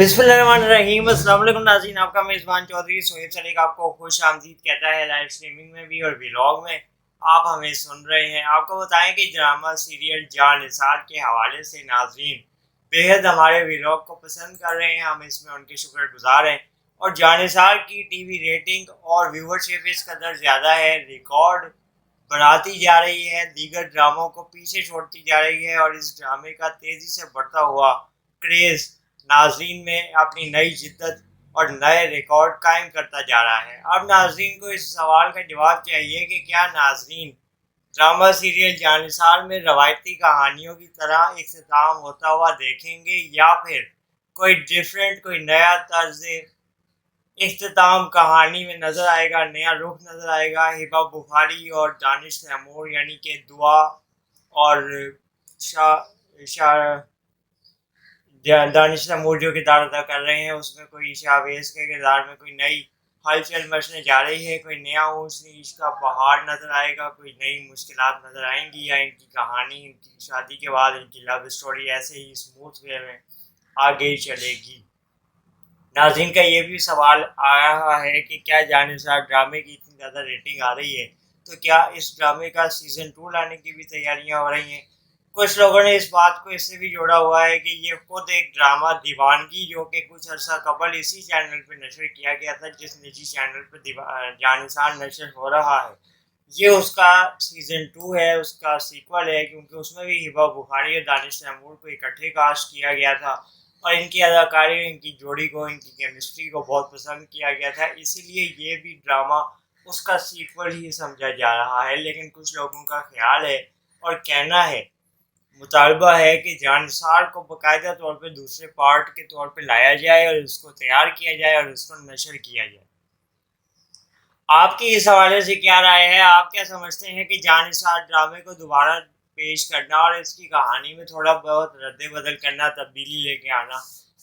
बिस्मिल्लाह रहमान रहीम। अस्सलाम वालेकुम नाज़रीन, आपका मेज़बान चौधरी सोहेब सलीक आपको खुश आमदीद कहता है लाइव स्ट्रीमिंग में भी और व्लॉग में। आप हमें सुन रहे हैं। आपको बताएं कि ड्रामा सीरियल जानिसार के हवाले से नाज़रीन बेहद हमारे व्लॉग को पसंद कर रहे हैं, हम इसमें उनके शुक्रगुजार हैं। और जानिसार की टीवी रेटिंग और व्यूवरशिप इस कदर ज़्यादा है, रिकॉर्ड बढ़ाती जा रही है, दीगर ड्रामों को पीछे छोड़ती जा रही है और इस ड्रामे का तेज़ी से बढ़ता हुआ क्रेज़ नाजरीन में अपनी नई जिद्दत और नए रिकॉर्ड कायम करता जा रहा है। अब नाजरीन को इस सवाल का जवाब चाहिए कि क्या नाजरीन ड्रामा सीरियल जानिसार में रवायती कहानियों की तरह इख्तिताम होता हुआ देखेंगे या फिर कोई डिफरेंट, कोई नया तर्ज इख्तिताम कहानी में नज़र आएगा, नया रुख नज़र आएगा। हिबा बुखारी और दानिश तैमूर यानी कि दुआ और दानिश तैमूर जो किरदार अदा कर रहे हैं उसमें कोई शाहवेज के किरदार में कोई नई हलचल मचने जा रही है, कोई नया ऊंच नीच का पहाड़ नज़र आएगा, कोई नई मुश्किलात नज़र आएंगी या इनकी कहानी, इनकी शादी के बाद इनकी लव स्टोरी ऐसे ही स्मूथ वे में आगे चलेगी। नाज़रीन का ये भी सवाल आ रहा है कि क्या जानिसार ड्रामे की इतनी ज़्यादा रेटिंग आ रही है तो क्या इस ड्रामे का सीज़न 2 लाने की भी तैयारियां हो रही हैं। कुछ लोगों ने इस बात को इससे भी जोड़ा हुआ है कि ये खुद एक ड्रामा दीवानगी जो कि कुछ अर्सा कबल इसी चैनल पर नशर किया गया था, जिस निजी चैनल पर जानिसार नशर हो रहा है, ये उसका सीज़न 2 है, उसका सीक्वल है, क्योंकि उसमें भी हिबा बुखारी और दानिश तैमूर को इकट्ठे कास्ट किया गया था और इनकी अदाकारी, इनकी जोड़ी को, इनकी केमिस्ट्री को बहुत पसंद किया गया था, इसीलिए ये भी ड्रामा उसका सीक्वल ही समझा जा रहा है। लेकिन कुछ लोगों का ख्याल है और कहना है, मुतालबा है कि जानिसार को बाकायदा तौर पे दूसरे पार्ट के तौर पे लाया जाए और उसको तैयार किया जाए और उसको नशर किया जाए। आपकी इस हवाले से क्या राय है? आप क्या समझते हैं कि जानिसार ड्रामे को दोबारा पेश करना और इसकी कहानी में थोड़ा बहुत रद्द बदल करना, तब्दीली लेके आना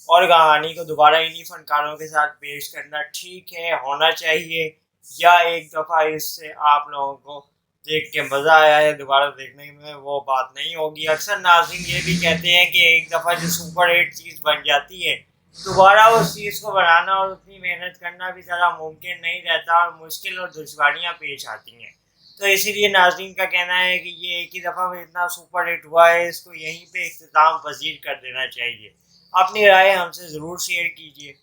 और कहानी को दोबारा इन्हीं फनकारों के साथ पेश करना ठीक है, होना चाहिए, या एक दफ़ा इससे आप लोगों को देख के मज़ा आया है, दोबारा देखने में वो बात नहीं होगी। अक्सर नाज़रीन ये भी कहते हैं कि एक दफ़ा जो सुपर हिट चीज़ बन जाती है दोबारा उस चीज़ को बनाना और उतनी मेहनत करना भी ज़्यादा मुमकिन नहीं रहता और मुश्किल और दुश्वारियाँ पेश आती हैं। तो इसीलिए नाज़रीन का कहना है कि ये एक ही दफ़ा में इतना सुपर हिट हुआ है, इसको यहीं पे इख्तिताम पजीर कर देना चाहिए। अपनी राय हमसे ज़रूर शेयर कीजिए।